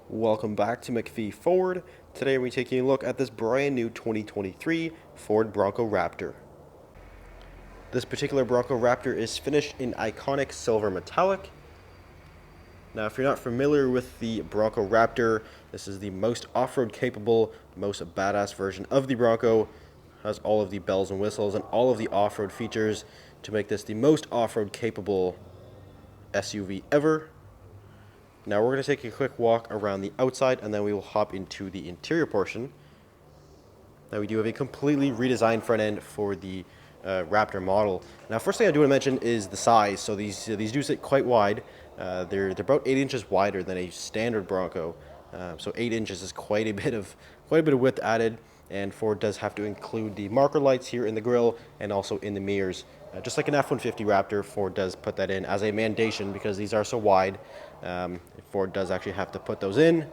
Welcome back to McPhee Ford. Today we're taking a look at this brand new 2023 Ford Bronco Raptor. This particular Bronco Raptor is finished in iconic silver metallic. Now, if you're not familiar with the Bronco Raptor, this is the most off-road capable, most badass version of the Bronco. Has all of the bells and whistles and all of the off-road features to make this the most off-road capable SUV ever. Now we're going to take a quick walk around the outside and then we will hop into the interior portion. Now we do have a completely redesigned front end for the Raptor model. Now first thing I do want to mention is the size. So these do sit quite wide. They're about 8 inches wider than a standard Bronco. So 8 inches is quite a bit of width added, and Ford does have to include the marker lights here in the grille and also in the mirrors. Just like an F-150 Raptor, Ford does put that in as a mandation because these are so wide. Ford does actually have to put those in.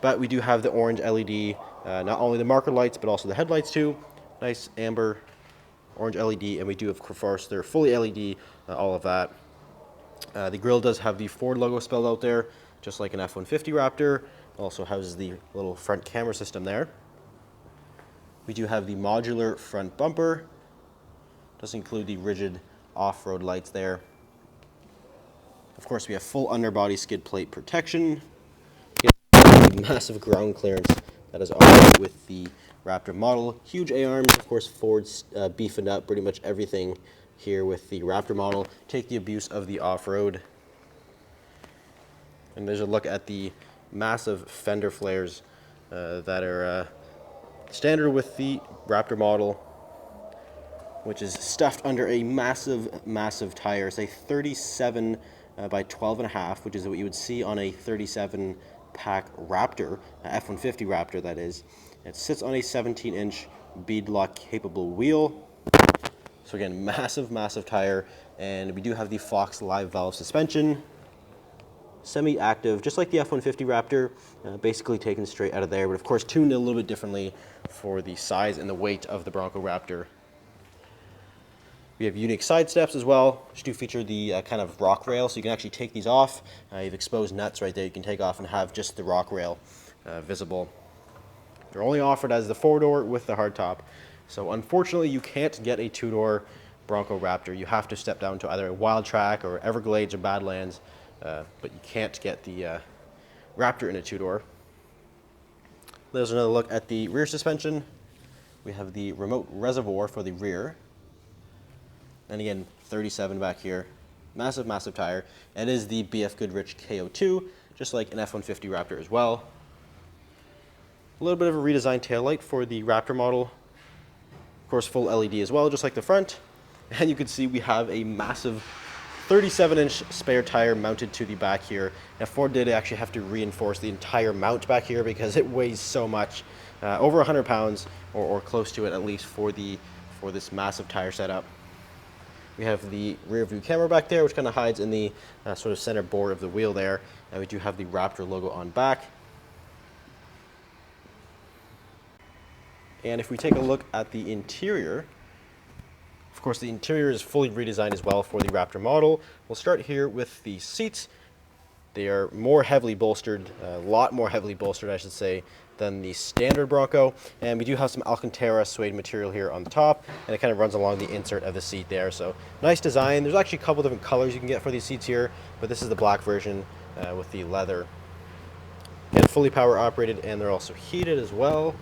But we do have the orange LED, not only the marker lights, but also the headlights too. Nice amber orange LED, and we do, of course, they're fully LED, all of that. The grille does have the Ford logo spelled out there, just like an F-150 Raptor. Also houses the little front camera system there. We do have the modular front bumper. Does include the rigid off-road lights there. Of course, we have full underbody skid plate protection. Massive ground clearance that is already with the Raptor model. Huge A-arms, of course. Ford's beefing up pretty much everything here with the Raptor model. Take the abuse of the off-road. And there's a look at the massive fender flares that are standard with the Raptor model, which is stuffed under a massive tire. It's a 37 by 12.5, which is what you would see on a 37 pack Raptor, F-150 Raptor that is. It sits on a 17-inch beadlock capable wheel. So again, massive tire, and we do have the Fox live valve suspension. Semi-active, just like the F-150 Raptor, basically taken straight out of there, but of course tuned a little bit differently for the size and the weight of the Bronco Raptor. We have unique side steps as well, which do feature the kind of rock rail, so you can actually take these off. You have exposed nuts right there you can take off and have just the rock rail visible. They're only offered as the 4-door with the hardtop. So unfortunately, you can't get a 2-door Bronco Raptor. You have to step down to either a Wild Track or Everglades or Badlands, but you can't get the Raptor in a 2-door. There's another look at the rear suspension. We have the remote reservoir for the rear. And again, 37 back here. Massive tire. And it is the BF Goodrich KO2, just like an F-150 Raptor as well. A little bit of a redesigned taillight for the Raptor model. Of course, full LED as well, just like the front. And you can see we have a massive 37-inch spare tire mounted to the back here. Now, Ford did actually have to reinforce the entire mount back here because it weighs so much. Over 100 pounds, or close to it at least, for this massive tire setup. We have the rear view camera back there, which kind of hides in the sort of center board of the wheel there. And we do have the Raptor logo on back. And if we take a look at the interior, of course the interior is fully redesigned as well for the Raptor model. We'll start here with the seats. They are more heavily bolstered, a lot more heavily bolstered I should say, than the standard Bronco. And we do have some Alcantara suede material here on the top, and it kind of runs along the insert of the seat there. So nice design. There's actually a couple different colors you can get for these seats here, but this is the black version with the leather. And fully power operated, and they're also heated as well.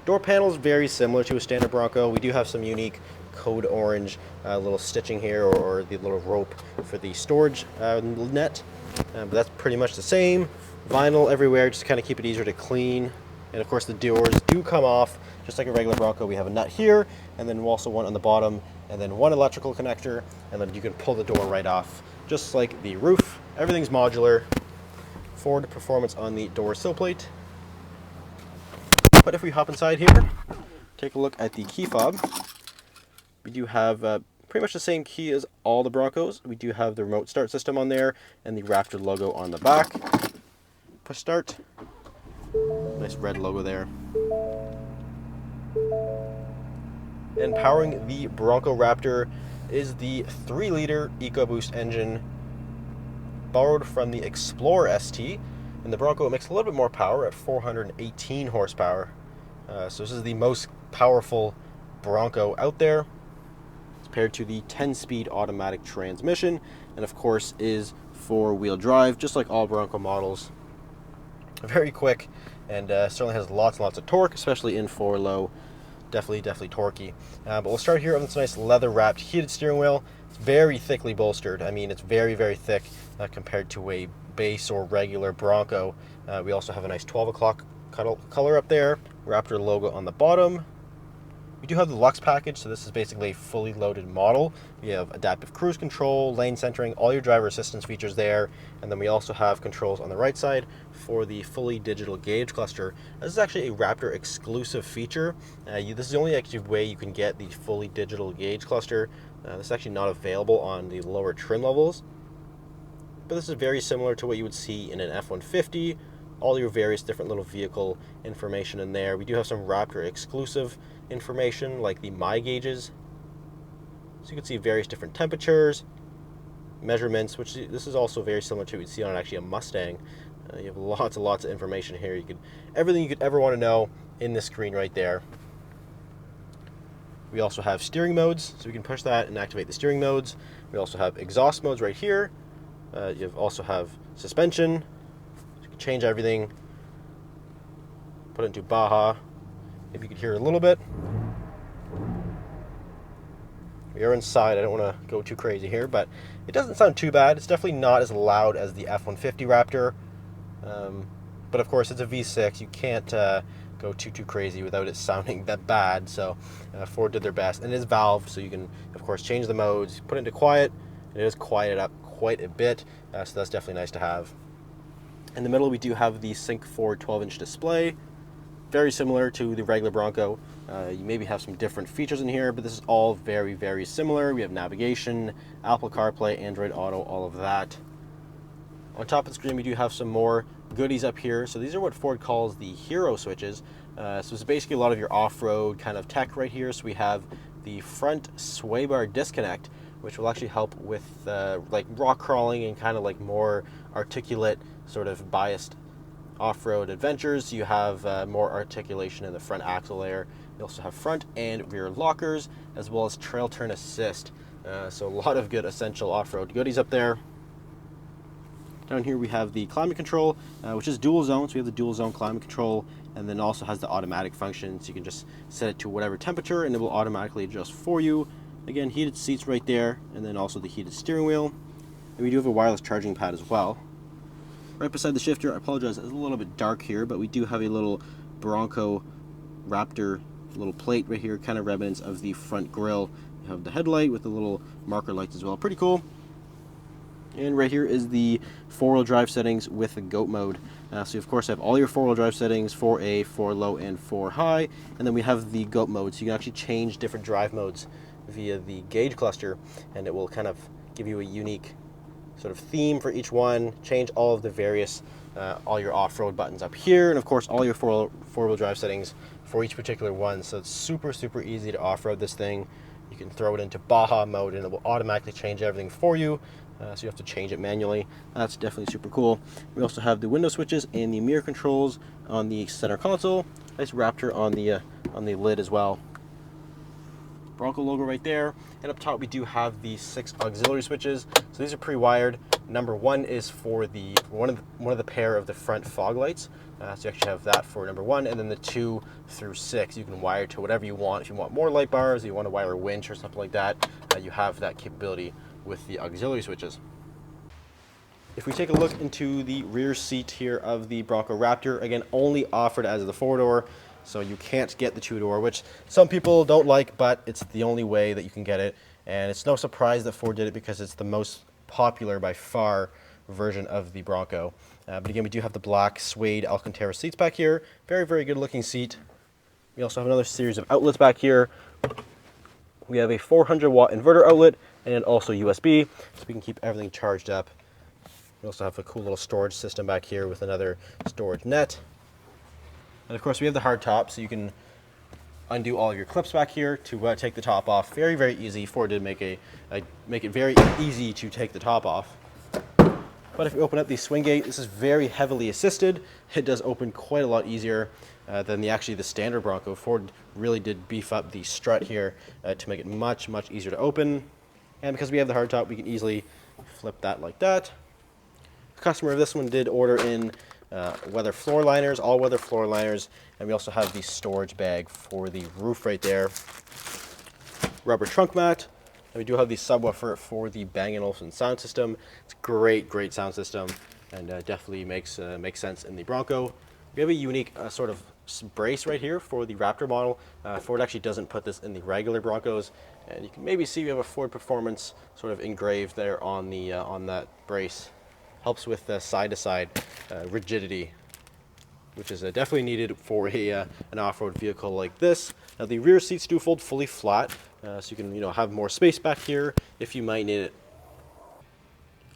Door panels very similar to a standard Bronco. We do have some unique code orange little stitching here, or the little rope for the storage net, but that's pretty much the same. Vinyl everywhere, just to kind of keep it easier to clean. And of course the doors do come off, just like a regular Bronco. We have a nut here, and then also one on the bottom, and then one electrical connector, and then you can pull the door right off, just like the roof. Everything's modular. Ford performance on the door sill plate. But if we hop inside here, take a look at the key fob. We do have pretty much the same key as all the Broncos. We do have the remote start system on there, and the Raptor logo on the back. Push start. Nice red logo there. And powering the Bronco Raptor is the 3-liter EcoBoost engine borrowed from the Explorer ST. In the Bronco, it makes a little bit more power at 418 horsepower. So this is the most powerful Bronco out there. It's paired to the 10-speed automatic transmission, and of course is four-wheel drive, just like all Bronco models. Very quick, and certainly has lots and lots of torque, especially in 4-low. Definitely torquey. But we'll start here on this nice leather-wrapped heated steering wheel. It's very thickly bolstered. I mean, it's very thick compared to a base or regular Bronco. We also have a nice 12 o'clock color up there, Raptor logo on the bottom. We do have the Luxe package, so this is basically a fully loaded model. We have adaptive cruise control, lane centering, all your driver assistance features there, and then we also have controls on the right side for the fully digital gauge cluster. This is actually a Raptor exclusive feature. This is the only actually way you can get the fully digital gauge cluster. This is actually not available on the lower trim levels, but this is very similar to what you would see in an F-150. All your various different little vehicle information in there. We do have some Raptor exclusive information like the My Gauges. So you can see various different temperatures, measurements, which this is also very similar to what you'd see on actually a Mustang. You have lots and lots of information here. Everything you could ever want to know in this screen right there. We also have steering modes, so we can push that and activate the steering modes. We also have exhaust modes right here. You also have suspension. Change everything, put it into Baja. If you could hear a little bit. We are inside, I don't want to go too crazy here, but it doesn't sound too bad. It's definitely not as loud as the F-150 Raptor, but of course it's a V6. You can't go too crazy without it sounding that bad, so Ford did their best. And it is valve, so you can of course change the modes, put it into quiet, and it is quieted up quite a bit, so that's definitely nice to have. In the middle, we do have the Sync 4 12-inch display, very similar to the regular Bronco. You maybe have some different features in here, but this is all very similar. We have navigation, Apple CarPlay, Android Auto, all of that. On top of the screen, we do have some more goodies up here. So these are what Ford calls the hero switches. So it's basically a lot of your off-road kind of tech right here. So we have the front sway bar disconnect, which will actually help with like rock crawling and kind of like more articulate, sort of biased off-road adventures. You have more articulation in the front axle there. You also have front and rear lockers, as well as trail turn assist. So a lot of good essential off-road goodies up there. Down here we have the climate control, which is dual zone. So we have the dual zone climate control, and then also has the automatic function. So you can just set it to whatever temperature and it will automatically adjust for you. Again, heated seats right there, and then also the heated steering wheel. And we do have a wireless charging pad as well. Right beside the shifter, I apologize, it's a little bit dark here, but we do have a little Bronco Raptor little plate right here, kind of remnants of the front grille. You have the headlight with the little marker lights as well. Pretty cool. And right here is the four-wheel drive settings with the GOAT mode. So you of course have all your four-wheel drive settings, 4A, 4 low, and 4 high. And then we have the GOAT mode, so you can actually change different drive modes via the gauge cluster, and it will kind of give you a unique sort of theme for each one. Change all of the various, all your off-road buttons up here, and of course all your four-wheel drive settings for each particular one. So it's super easy to off-road this thing. You can throw it into Baja mode and it will automatically change everything for you. So you have to change it manually. That's definitely super cool. We also have the window switches and the mirror controls on the center console. Nice Raptor on the lid as well. Bronco logo right there, and up top we do have the 6 auxiliary switches. So these are pre-wired. Number 1 is for the one of the pair of the front fog lights. So you actually have that for number 1, and then the 2 through 6 you can wire to whatever you want. If you want more light bars, you want to wire a winch or something like that, you have that capability with the auxiliary switches. If we take a look into the rear seat here of the Bronco Raptor, again only offered as the 4-door. So you can't get the 2-door, which some people don't like, but it's the only way that you can get it. And it's no surprise that Ford did it because it's the most popular by far version of the Bronco. But again, we do have the black suede Alcantara seats back here. Very good looking seat. We also have another series of outlets back here. We have a 400-watt inverter outlet and also USB, so we can keep everything charged up. We also have a cool little storage system back here with another storage net. And of course we have the hard top, so you can undo all of your clips back here to take the top off. Very easy. Ford did make it very easy to take the top off. But if you open up the swing gate, this is very heavily assisted. It does open quite a lot easier than actually the standard Bronco. Ford really did beef up the strut here to make it much easier to open. And because we have the hardtop, we can easily flip that like that. The customer of this one did order in weather floor liners, all weather floor liners, and we also have the storage bag for the roof right there. Rubber trunk mat. And we do have the subwoofer for the Bang & Olufsen sound system. It's a great sound system, and definitely makes sense in the Bronco. We have a unique sort of brace right here for the Raptor model. Ford actually doesn't put this in the regular Broncos, and you can maybe see we have a Ford Performance sort of engraved there on the on that brace. Helps with side-to-side rigidity, which is definitely needed for an off-road vehicle like this. Now the rear seats do fold fully flat, so you can have more space back here if you might need it.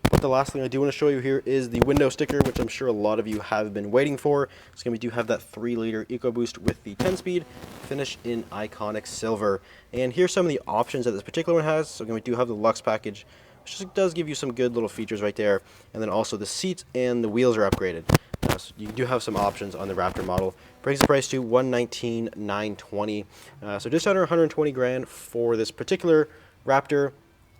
But the last thing I do want to show you here is the window sticker, which I'm sure a lot of you have been waiting for. So we do have that 3-liter EcoBoost with the 10-speed, finished in iconic silver. And here's some of the options that this particular one has. So again, we do have the Luxe package, which does give you some good little features right there. And then also the seats and the wheels are upgraded. So you do have some options on the Raptor model. Brings the price to $119,920. So just under 120 grand for this particular Raptor.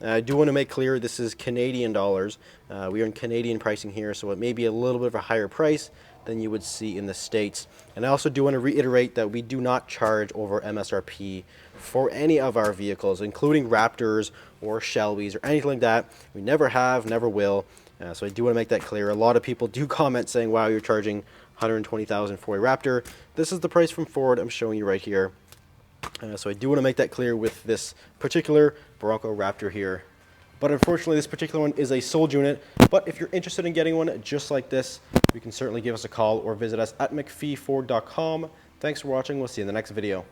I do want to make clear this is Canadian dollars. We are in Canadian pricing here, so it may be a little bit of a higher price than you would see in the States. And I also do want to reiterate that we do not charge over MSRP for any of our vehicles, including Raptors or Shelbys or anything like that. We never have, never will. So I do want to make that clear. A lot of people do comment saying, wow, you're charging $120,000 for a Raptor. This is the price from Ford I'm showing you right here. So I do want to make that clear with this particular Bronco Raptor here. But unfortunately, this particular one is a sold unit. But if you're interested in getting one just like this, you can certainly give us a call or visit us at mcpheeford.com. Thanks for watching. We'll see you in the next video.